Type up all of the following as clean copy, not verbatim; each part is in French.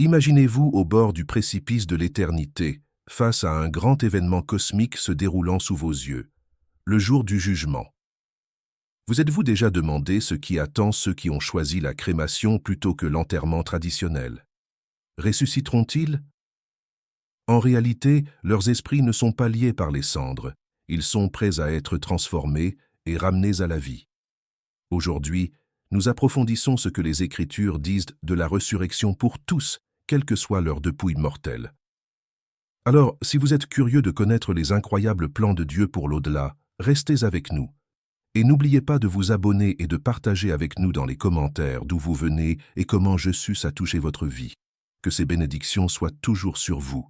Imaginez-vous au bord du précipice de l'éternité, face à un grand événement cosmique se déroulant sous vos yeux, le jour du jugement. Vous êtes-vous déjà demandé ce qui attend ceux qui ont choisi la crémation plutôt que l'enterrement traditionnel? Ressusciteront-ils? En réalité, leurs esprits ne sont pas liés par les cendres, ils sont prêts à être transformés et ramenés à la vie. Aujourd'hui, nous approfondissons ce que les Écritures disent de la résurrection pour tous, quelle que soit leur dépouille mortelle. Alors, si vous êtes curieux de connaître les incroyables plans de Dieu pour l'au-delà, restez avec nous. Et n'oubliez pas de vous abonner et de partager avec nous dans les commentaires d'où vous venez et comment Jésus a touché votre vie. Que ces bénédictions soient toujours sur vous.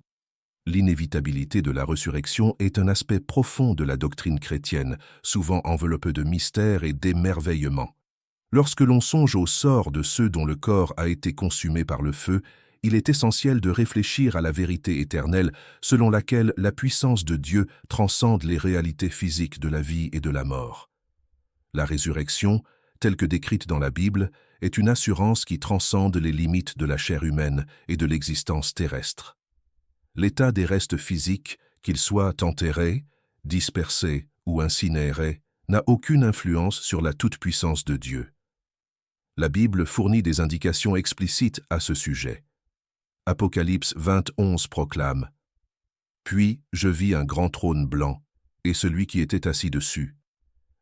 L'inévitabilité de la résurrection est un aspect profond de la doctrine chrétienne, souvent enveloppé de mystères et d'émerveillement. Lorsque l'on songe au sort de ceux dont le corps a été consumé par le feu, il est essentiel de réfléchir à la vérité éternelle selon laquelle la puissance de Dieu transcende les réalités physiques de la vie et de la mort. La résurrection, telle que décrite dans la Bible, est une assurance qui transcende les limites de la chair humaine et de l'existence terrestre. L'état des restes physiques, qu'ils soient enterrés, dispersés ou incinérés, n'a aucune influence sur la toute-puissance de Dieu. La Bible fournit des indications explicites à ce sujet. Apocalypse 20:11 proclame « Puis je vis un grand trône blanc, et celui qui était assis dessus.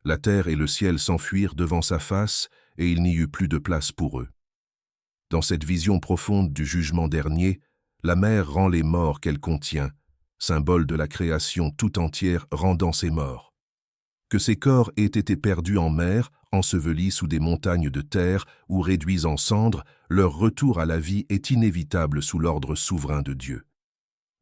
La terre et le ciel s'enfuirent devant sa face, et il n'y eut plus de place pour eux. » Dans cette vision profonde du jugement dernier, la mer rend les morts qu'elle contient, symbole de la création tout entière rendant ses morts. Que ces corps aient été perdus en mer, ensevelis sous des montagnes de terre ou réduits en cendres, leur retour à la vie est inévitable sous l'ordre souverain de Dieu.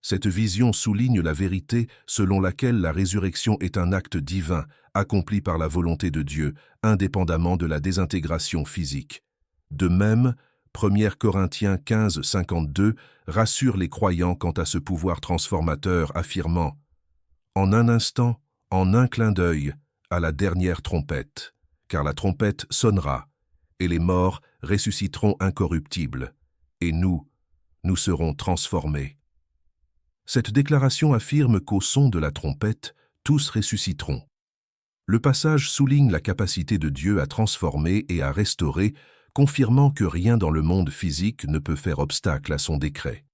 Cette vision souligne la vérité selon laquelle la résurrection est un acte divin, accompli par la volonté de Dieu, indépendamment de la désintégration physique. De même, 1 Corinthiens 15:52 rassure les croyants quant à ce pouvoir transformateur, affirmant « En un instant, en un clin d'œil, à la dernière trompette, car la trompette sonnera, et les morts ressusciteront incorruptibles, et nous serons transformés. » Cette déclaration affirme qu'au son de la trompette, tous ressusciteront. Le passage souligne la capacité de Dieu à transformer et à restaurer, confirmant que rien dans le monde physique ne peut faire obstacle à son décret.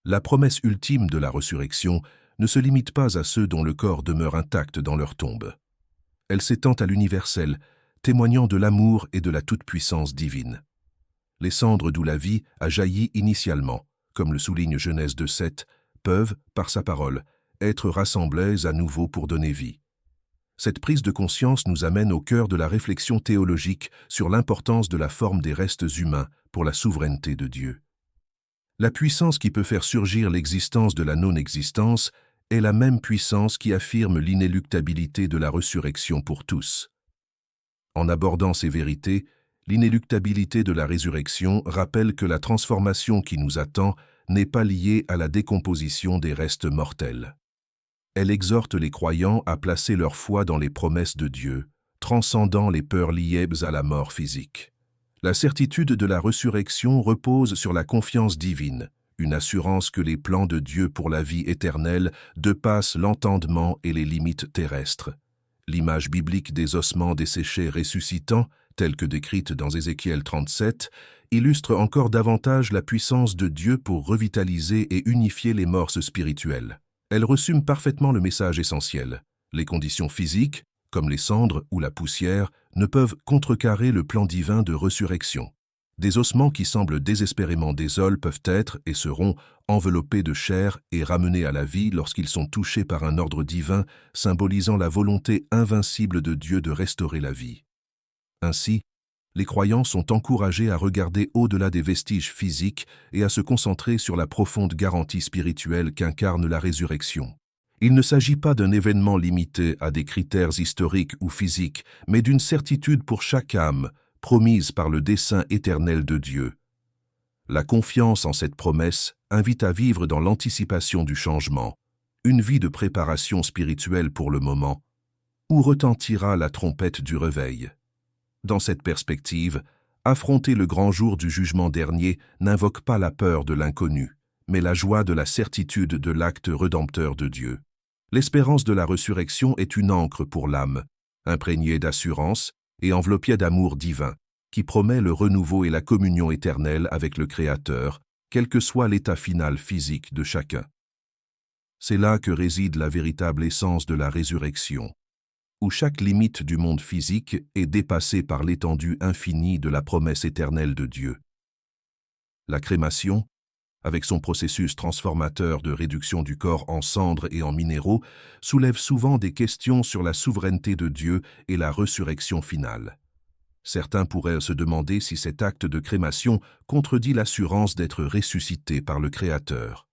La promesse ultime de la résurrection ne se limite pas à ceux dont le corps demeure intact dans leur tombe. Elle s'étend à l'universel, témoignant de l'amour et de la toute-puissance divine. Les cendres d'où la vie a jailli initialement, comme le souligne Genèse 2:7, peuvent, par sa parole, être rassemblées à nouveau pour donner vie. Cette prise de conscience nous amène au cœur de la réflexion théologique sur l'importance de la forme des restes humains pour la souveraineté de Dieu. La puissance qui peut faire surgir l'existence de la non-existence est la même puissance qui affirme l'inéluctabilité de la résurrection pour tous. En abordant ces vérités, l'inéluctabilité de la résurrection rappelle que la transformation qui nous attend n'est pas liée à la décomposition des restes mortels. Elle exhorte les croyants à placer leur foi dans les promesses de Dieu, transcendant les peurs liées à la mort physique. La certitude de la résurrection repose sur la confiance divine, une assurance que les plans de Dieu pour la vie éternelle dépassent l'entendement et les limites terrestres. L'image biblique des ossements desséchés ressuscitant, telle que décrite dans Ézéchiel 37, illustre encore davantage la puissance de Dieu pour revitaliser et unifier les morses spirituelles. Elle resume parfaitement le message essentiel. Les conditions physiques, comme les cendres ou la poussière, ne peuvent contrecarrer le plan divin de résurrection. Des ossements qui semblent désespérément désoles peuvent être et seront enveloppés de chair et ramenés à la vie lorsqu'ils sont touchés par un ordre divin symbolisant la volonté invincible de Dieu de restaurer la vie. Ainsi, les croyants sont encouragés à regarder au-delà des vestiges physiques et à se concentrer sur la profonde garantie spirituelle qu'incarne la résurrection. Il ne s'agit pas d'un événement limité à des critères historiques ou physiques, mais d'une certitude pour chaque âme, promise par le dessein éternel de Dieu. La confiance en cette promesse invite à vivre dans l'anticipation du changement, une vie de préparation spirituelle pour le moment, où retentira la trompette du réveil. Dans cette perspective, Affronter le grand jour du jugement dernier n'invoque pas la peur de l'inconnu, mais la joie de la certitude de l'acte rédempteur de Dieu. L'espérance de la résurrection est une ancre pour l'âme, imprégnée d'assurance et enveloppée d'amour divin, qui promet le renouveau et la communion éternelle avec le Créateur, quel que soit l'état final physique de chacun. C'est là que réside la véritable essence de la résurrection, où chaque limite du monde physique est dépassée par l'étendue infinie de la promesse éternelle de Dieu. La crémation, avec son processus transformateur de réduction du corps en cendres et en minéraux, soulève souvent des questions sur la souveraineté de Dieu et la résurrection finale. Certains pourraient se demander si cet acte de crémation contredit l'assurance d'être ressuscité par le Créateur.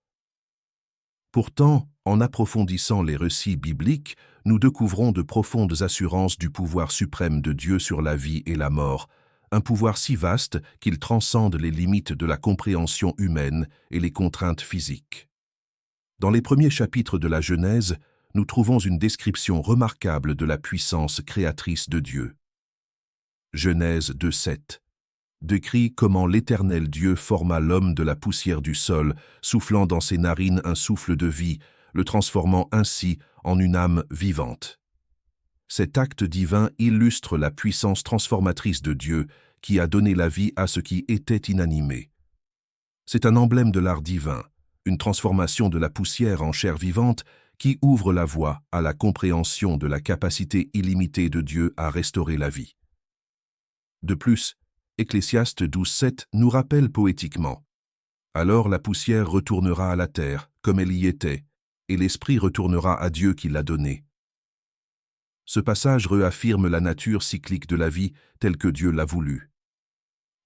Pourtant, en approfondissant les récits bibliques, nous découvrons de profondes assurances du pouvoir suprême de Dieu sur la vie et la mort, un pouvoir si vaste qu'il transcende les limites de la compréhension humaine et les contraintes physiques. Dans les premiers chapitres de la Genèse, nous trouvons une description remarquable de la puissance créatrice de Dieu. Genèse 2:7 décrit comment l'Éternel Dieu forma l'homme de la poussière du sol, soufflant dans ses narines un souffle de vie, le transformant ainsi en une âme vivante. Cet acte divin illustre la puissance transformatrice de Dieu qui a donné la vie à ce qui était inanimé. C'est un emblème de l'art divin, une transformation de la poussière en chair vivante qui ouvre la voie à la compréhension de la capacité illimitée de Dieu à restaurer la vie. De plus, Ecclésiaste 12:7 nous rappelle poétiquement « Alors la poussière retournera à la terre, comme elle y était, et l'esprit retournera à Dieu qui l'a donné. » Ce passage réaffirme la nature cyclique de la vie telle que Dieu l'a voulu.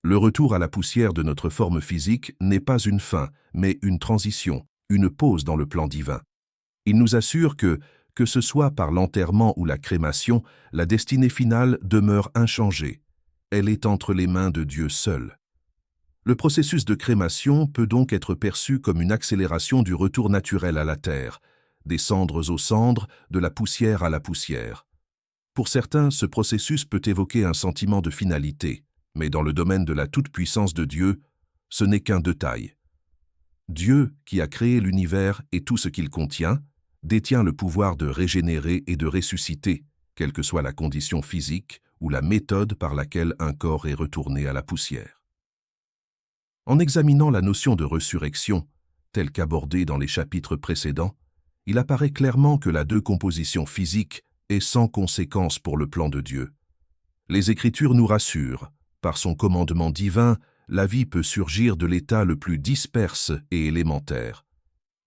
Le retour à la poussière de notre forme physique n'est pas une fin, mais une transition, une pause dans le plan divin. Il nous assure que ce soit par l'enterrement ou la crémation, la destinée finale demeure inchangée. Elle est entre les mains de Dieu seul. Le processus de crémation peut donc être perçu comme une accélération du retour naturel à la terre, des cendres aux cendres, de la poussière à la poussière. Pour certains, ce processus peut évoquer un sentiment de finalité, mais dans le domaine de la toute-puissance de Dieu, ce n'est qu'un détail. Dieu, qui a créé l'univers et tout ce qu'il contient, détient le pouvoir de régénérer et de ressusciter, quelle que soit la condition physique ou la méthode par laquelle un corps est retourné à la poussière. En examinant la notion de résurrection, telle qu'abordée dans les chapitres précédents, il apparaît clairement que la décomposition physique est sans conséquence pour le plan de Dieu. Les Écritures nous rassurent, par son commandement divin, la vie peut surgir de l'état le plus disperse et élémentaire.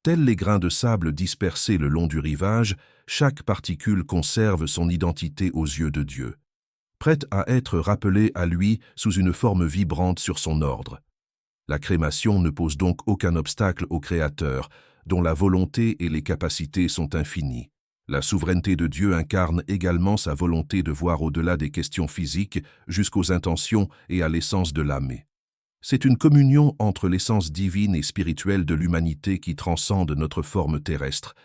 Tels les grains de sable dispersés le long du rivage, chaque particule conserve son identité aux yeux de Dieu, prête à être rappelée à lui sous une forme vibrante sur son ordre. La crémation ne pose donc aucun obstacle au Créateur, dont la volonté et les capacités sont infinies. La souveraineté de Dieu incarne également sa volonté de voir au-delà des questions physiques jusqu'aux intentions et à l'essence de l'âme. C'est une communion entre l'essence divine et spirituelle de l'humanité qui transcende notre forme terrestre.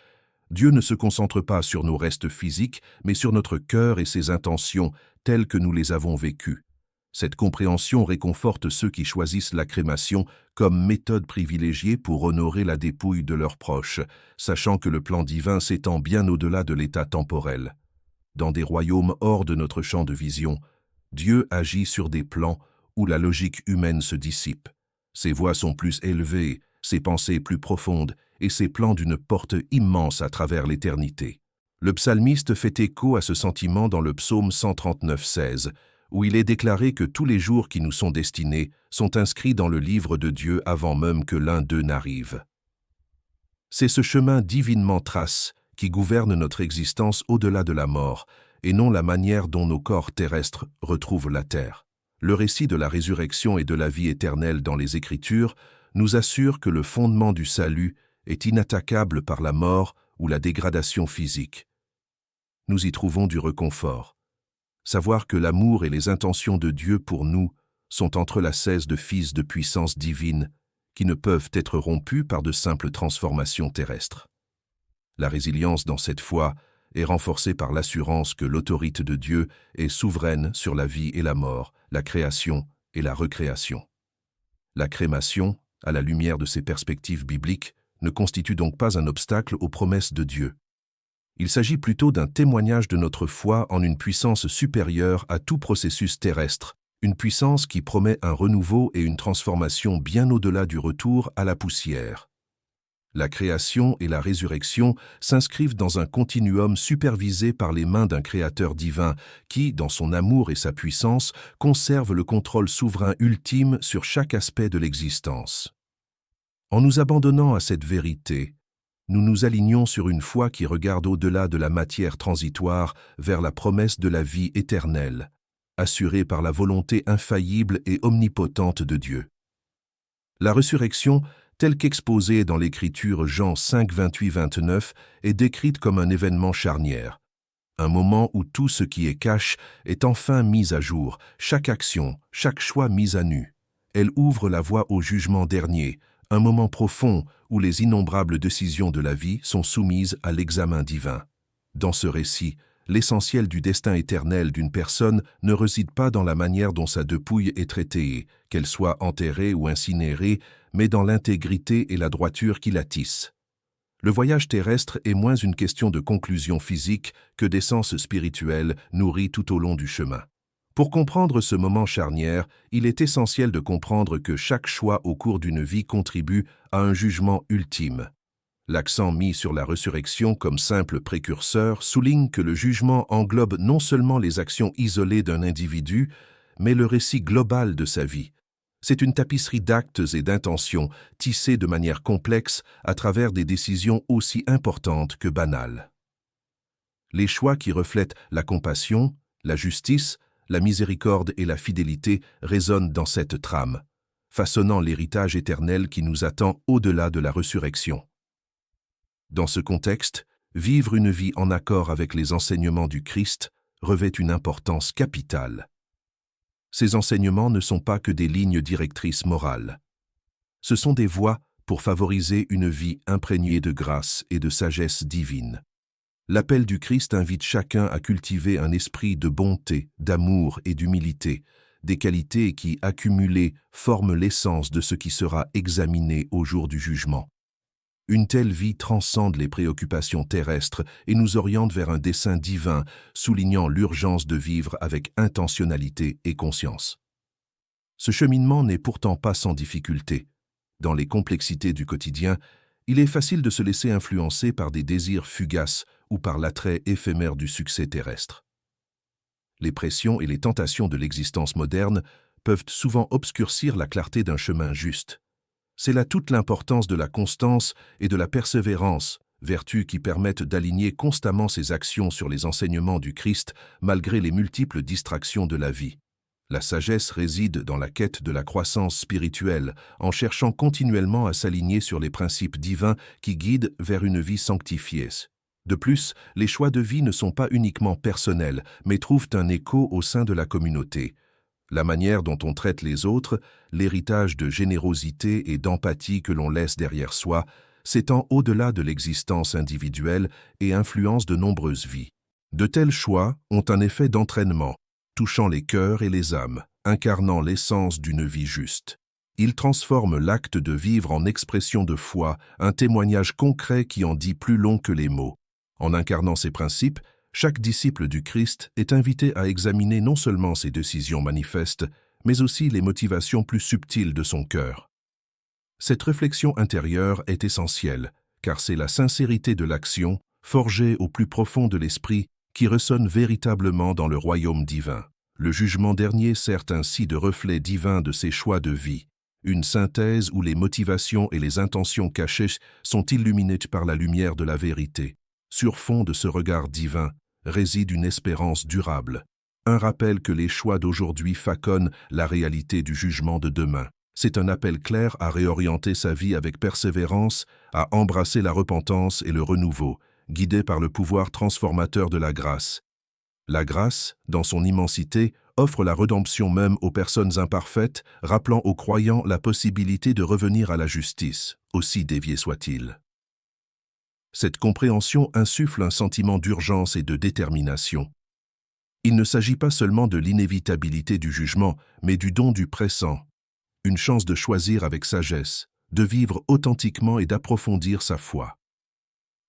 Dieu ne se concentre pas sur nos restes physiques, mais sur notre cœur et ses intentions telles que nous les avons vécues. Cette compréhension réconforte ceux qui choisissent la crémation comme méthode privilégiée pour honorer la dépouille de leurs proches, sachant que le plan divin s'étend bien au-delà de l'état temporel. Dans des royaumes hors de notre champ de vision, Dieu agit sur des plans où la logique humaine se dissipe. Ses voies sont plus élevées, ses pensées plus profondes et ses plans d'une porte immense à travers l'éternité. Le psalmiste fait écho à ce sentiment dans le psaume 139:16, où il est déclaré que tous les jours qui nous sont destinés sont inscrits dans le livre de Dieu avant même que l'un d'eux n'arrive. C'est ce chemin divinement trace qui gouverne notre existence au-delà de la mort, et non la manière dont nos corps terrestres retrouvent la terre. Le récit de la résurrection et de la vie éternelle dans les Écritures nous assure que le fondement du salut est inattaquable par la mort ou la dégradation physique. Nous y trouvons du réconfort. Savoir que l'amour et les intentions de Dieu pour nous sont entrelacés de fils de puissance divine qui ne peuvent être rompus par de simples transformations terrestres. La résilience dans cette foi est renforcée par l'assurance que l'autorité de Dieu est souveraine sur la vie et la mort, la création et la recréation. La crémation, à la lumière de ces perspectives bibliques, ne constitue donc pas un obstacle aux promesses de Dieu. Il s'agit plutôt d'un témoignage de notre foi en une puissance supérieure à tout processus terrestre, une puissance qui promet un renouveau et une transformation bien au-delà du retour à la poussière. La création et la résurrection s'inscrivent dans un continuum supervisé par les mains d'un Créateur divin qui, dans son amour et sa puissance, conserve le contrôle souverain ultime sur chaque aspect de l'existence. En nous abandonnant à cette vérité, nous nous alignons sur une foi qui regarde au-delà de la matière transitoire vers la promesse de la vie éternelle, assurée par la volonté infaillible et omnipotente de Dieu. La résurrection, telle qu'exposée dans l'Écriture Jean 5, 28-29, est décrite comme un événement charnière, un moment où tout ce qui est cache est enfin mis à jour, chaque action, chaque choix mis à nu. Elle ouvre la voie au jugement dernier, un moment profond où les innombrables décisions de la vie sont soumises à l'examen divin. Dans ce récit, l'essentiel du destin éternel d'une personne ne réside pas dans la manière dont sa dépouille est traitée, qu'elle soit enterrée ou incinérée, mais dans l'intégrité et la droiture qui la tissent. Le voyage terrestre est moins une question de conclusion physique que d'essence spirituelle nourrie tout au long du chemin. Pour comprendre ce moment charnière, il est essentiel de comprendre que chaque choix au cours d'une vie contribue à un jugement ultime. L'accent mis sur la résurrection comme simple précurseur souligne que le jugement englobe non seulement les actions isolées d'un individu, mais le récit global de sa vie. C'est une tapisserie d'actes et d'intentions tissée de manière complexe à travers des décisions aussi importantes que banales. Les choix qui reflètent la compassion, la justice, la miséricorde et la fidélité résonnent dans cette trame, façonnant l'héritage éternel qui nous attend au-delà de la résurrection. Dans ce contexte, vivre une vie en accord avec les enseignements du Christ revêt une importance capitale. Ces enseignements ne sont pas que des lignes directrices morales. Ce sont des voies pour favoriser une vie imprégnée de grâce et de sagesse divine. L'appel du Christ invite chacun à cultiver un esprit de bonté, d'amour et d'humilité, des qualités qui, accumulées, forment l'essence de ce qui sera examiné au jour du jugement. Une telle vie transcende les préoccupations terrestres et nous oriente vers un dessein divin, soulignant l'urgence de vivre avec intentionnalité et conscience. Ce cheminement n'est pourtant pas sans difficulté. Dans les complexités du quotidien, il est facile de se laisser influencer par des désirs fugaces ou par l'attrait éphémère du succès terrestre. Les pressions et les tentations de l'existence moderne peuvent souvent obscurcir la clarté d'un chemin juste. C'est là toute l'importance de la constance et de la persévérance, vertus qui permettent d'aligner constamment ses actions sur les enseignements du Christ malgré les multiples distractions de la vie. La sagesse réside dans la quête de la croissance spirituelle, en cherchant continuellement à s'aligner sur les principes divins qui guident vers une vie sanctifiée. De plus, les choix de vie ne sont pas uniquement personnels, mais trouvent un écho au sein de la communauté. La manière dont on traite les autres, l'héritage de générosité et d'empathie que l'on laisse derrière soi, s'étend au-delà de l'existence individuelle et influence de nombreuses vies. De tels choix ont un effet d'entraînement, touchant les cœurs et les âmes, incarnant l'essence d'une vie juste. Ils transforment l'acte de vivre en expression de foi, un témoignage concret qui en dit plus long que les mots. En incarnant ces principes, chaque disciple du Christ est invité à examiner non seulement ses décisions manifestes, mais aussi les motivations plus subtiles de son cœur. Cette réflexion intérieure est essentielle, car c'est la sincérité de l'action, forgée au plus profond de l'esprit, qui ressonne véritablement dans le royaume divin. Le jugement dernier sert ainsi de reflet divin de ses choix de vie, une synthèse où les motivations et les intentions cachées sont illuminées par la lumière de la vérité. Sur fond de ce regard divin réside une espérance durable, un rappel que les choix d'aujourd'hui façonnent la réalité du jugement de demain. C'est un appel clair à réorienter sa vie avec persévérance, à embrasser la repentance et le renouveau, guidé par le pouvoir transformateur de la grâce. La grâce, dans son immensité, offre la rédemption même aux personnes imparfaites, rappelant aux croyants la possibilité de revenir à la justice, aussi dévié soit-il. Cette compréhension insuffle un sentiment d'urgence et de détermination. Il ne s'agit pas seulement de l'inévitabilité du jugement, mais du don du pressant, une chance de choisir avec sagesse, de vivre authentiquement et d'approfondir sa foi.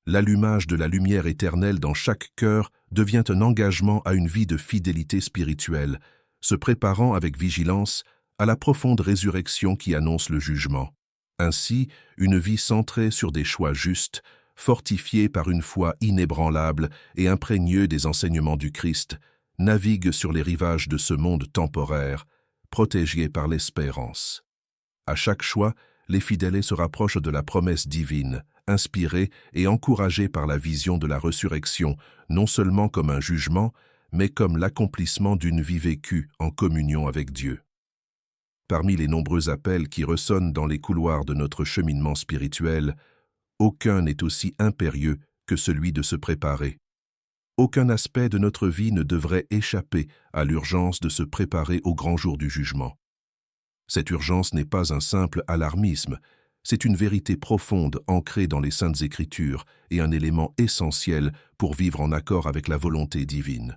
L'allumage de la lumière éternelle dans chaque cœur devient un engagement à une vie de fidélité spirituelle, se préparant avec vigilance à la profonde résurrection qui annonce le jugement. Ainsi, une vie centrée sur des choix justes, fortifiée par une foi inébranlable et imprégnée des enseignements du Christ, navigue sur les rivages de ce monde temporaire, protégée par l'espérance. À chaque choix, les fidèles se rapprochent de la promesse divine, inspirés et encouragés par la vision de la résurrection, non seulement comme un jugement, mais comme l'accomplissement d'une vie vécue en communion avec Dieu. Parmi les nombreux appels qui ressonnent dans les couloirs de notre cheminement spirituel, aucun n'est aussi impérieux que celui de se préparer. Aucun aspect de notre vie ne devrait échapper à l'urgence de se préparer au grand jour du jugement. Cette urgence n'est pas un simple alarmisme, c'est une vérité profonde ancrée dans les Saintes Écritures et un élément essentiel pour vivre en accord avec la volonté divine.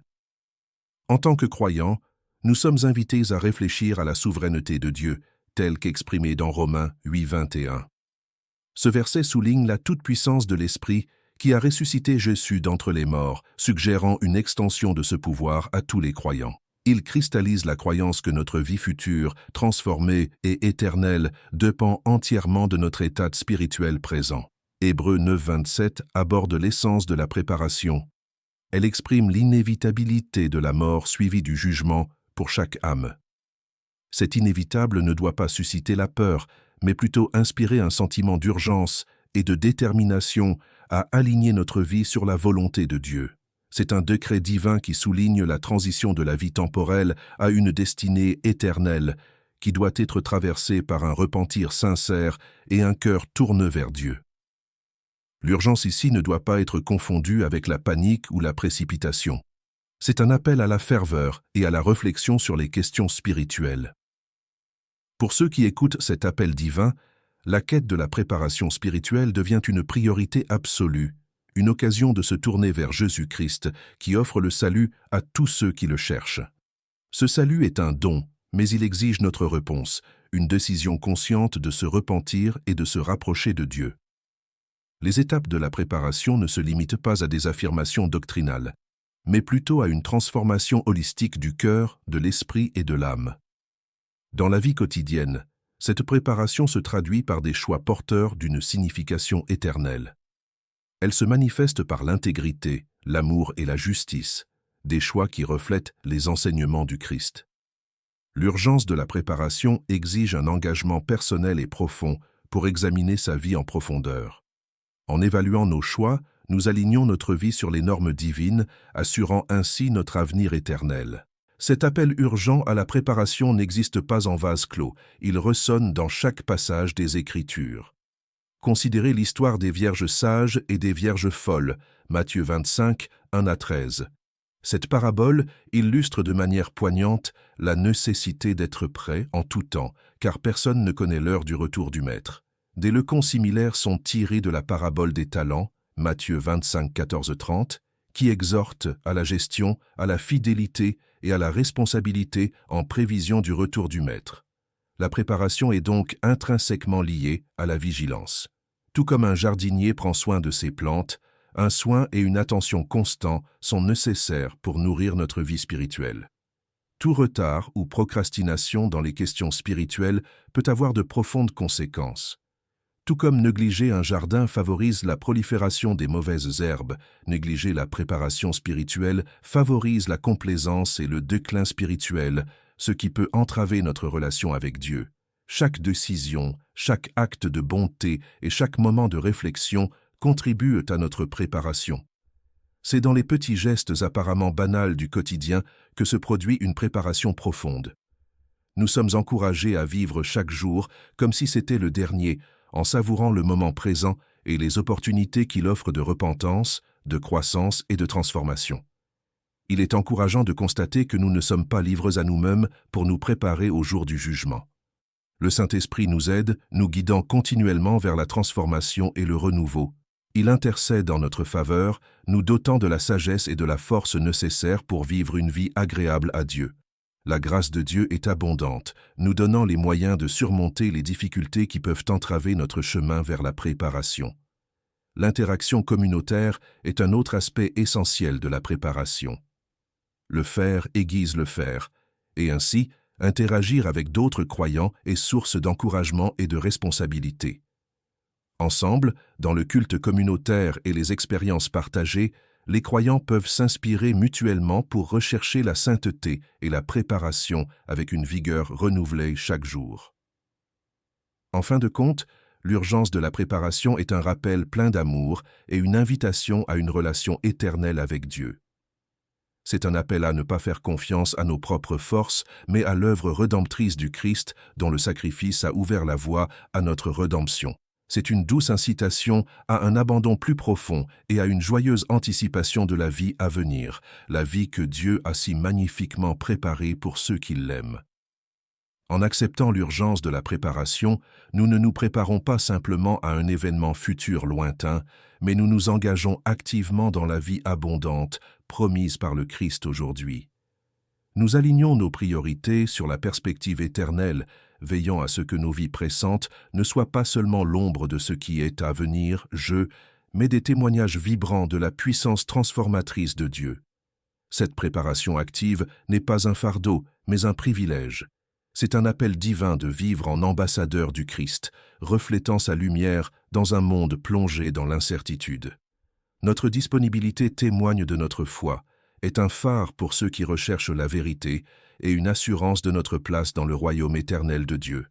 En tant que croyants, nous sommes invités à réfléchir à la souveraineté de Dieu, telle qu'exprimée dans Romains 8:21. Ce verset souligne la toute-puissance de l'Esprit qui a ressuscité Jésus d'entre les morts, suggérant une extension de ce pouvoir à tous les croyants. Il cristallise la croyance que notre vie future, transformée et éternelle, dépend entièrement de notre état spirituel présent. Hébreux 9:27 aborde l'essence de la préparation. Elle exprime l'inévitabilité de la mort suivie du jugement pour chaque âme. Cet inévitable ne doit pas susciter la peur, mais plutôt inspirer un sentiment d'urgence et de détermination à aligner notre vie sur la volonté de Dieu. C'est un décret divin qui souligne la transition de la vie temporelle à une destinée éternelle, qui doit être traversée par un repentir sincère et un cœur tourné vers Dieu. L'urgence ici ne doit pas être confondue avec la panique ou la précipitation. C'est un appel à la ferveur et à la réflexion sur les questions spirituelles. Pour ceux qui écoutent cet appel divin, la quête de la préparation spirituelle devient une priorité absolue, une occasion de se tourner vers Jésus-Christ qui offre le salut à tous ceux qui le cherchent. Ce salut est un don, mais il exige notre réponse, une décision consciente de se repentir et de se rapprocher de Dieu. Les étapes de la préparation ne se limitent pas à des affirmations doctrinales, mais plutôt à une transformation holistique du cœur, de l'esprit et de l'âme. Dans la vie quotidienne, cette préparation se traduit par des choix porteurs d'une signification éternelle. Elle se manifeste par l'intégrité, l'amour et la justice, des choix qui reflètent les enseignements du Christ. L'urgence de la préparation exige un engagement personnel et profond pour examiner sa vie en profondeur. En évaluant nos choix, nous alignons notre vie sur les normes divines, assurant ainsi notre avenir éternel. Cet appel urgent à la préparation n'existe pas en vase clos, il ressonne dans chaque passage des Écritures. Considérez l'histoire des vierges sages et des vierges folles, Matthieu 25, 1-13. Cette parabole illustre de manière poignante la nécessité d'être prêt en tout temps, car personne ne connaît l'heure du retour du Maître. Des leçons similaires sont tirées de la parabole des talents, Matthieu 25, 14-30, qui exhorte à la gestion, à la fidélité et à la responsabilité en prévision du retour du Maître. La préparation est donc intrinsèquement liée à la vigilance. Tout comme un jardinier prend soin de ses plantes, un soin et une attention constants sont nécessaires pour nourrir notre vie spirituelle. Tout retard ou procrastination dans les questions spirituelles peut avoir de profondes conséquences. Tout comme négliger un jardin favorise la prolifération des mauvaises herbes, négliger la préparation spirituelle favorise la complaisance et le déclin spirituel, ce qui peut entraver notre relation avec Dieu. Chaque décision, chaque acte de bonté et chaque moment de réflexion contribuent à notre préparation. C'est dans les petits gestes apparemment banals du quotidien que se produit une préparation profonde. Nous sommes encouragés à vivre chaque jour comme si c'était le dernier, en savourant le moment présent et les opportunités qu'il offre de repentance, de croissance et de transformation. Il est encourageant de constater que nous ne sommes pas livrés à nous-mêmes pour nous préparer au jour du jugement. Le Saint-Esprit nous aide, nous guidant continuellement vers la transformation et le renouveau, Il intercède en notre faveur, nous dotant de la sagesse et de la force nécessaires pour vivre une vie agréable à Dieu. La grâce de Dieu est abondante, nous donnant les moyens de surmonter les difficultés qui peuvent entraver notre chemin vers la préparation. L'interaction communautaire est un autre aspect essentiel de la préparation. Le faire aiguise le faire, et ainsi, interagir avec d'autres croyants est source d'encouragement et de responsabilité. Ensemble, dans le culte communautaire et les expériences partagées, les croyants peuvent s'inspirer mutuellement pour rechercher la sainteté et la préparation avec une vigueur renouvelée chaque jour. En fin de compte, l'urgence de la préparation est un rappel plein d'amour et une invitation à une relation éternelle avec Dieu. C'est un appel à ne pas faire confiance à nos propres forces, mais à l'œuvre rédemptrice du Christ dont le sacrifice a ouvert la voie à notre rédemption. C'est une douce incitation à un abandon plus profond et à une joyeuse anticipation de la vie à venir, la vie que Dieu a si magnifiquement préparée pour ceux qui l'aiment. En acceptant l'urgence de la préparation, nous ne nous préparons pas simplement à un événement futur lointain, mais nous nous engageons activement dans la vie abondante promise par le Christ aujourd'hui. Nous alignons nos priorités sur la perspective éternelle, veillant à ce que nos vies pressantes ne soient pas seulement l'ombre de ce qui est à venir, mais des témoignages vibrants de la puissance transformatrice de Dieu. Cette préparation active n'est pas un fardeau, mais un privilège. C'est un appel divin de vivre en ambassadeur du Christ, reflétant sa lumière dans un monde plongé dans l'incertitude. Notre disponibilité témoigne de notre foi, est un phare pour ceux qui recherchent la vérité et une assurance de notre place dans le royaume éternel de Dieu.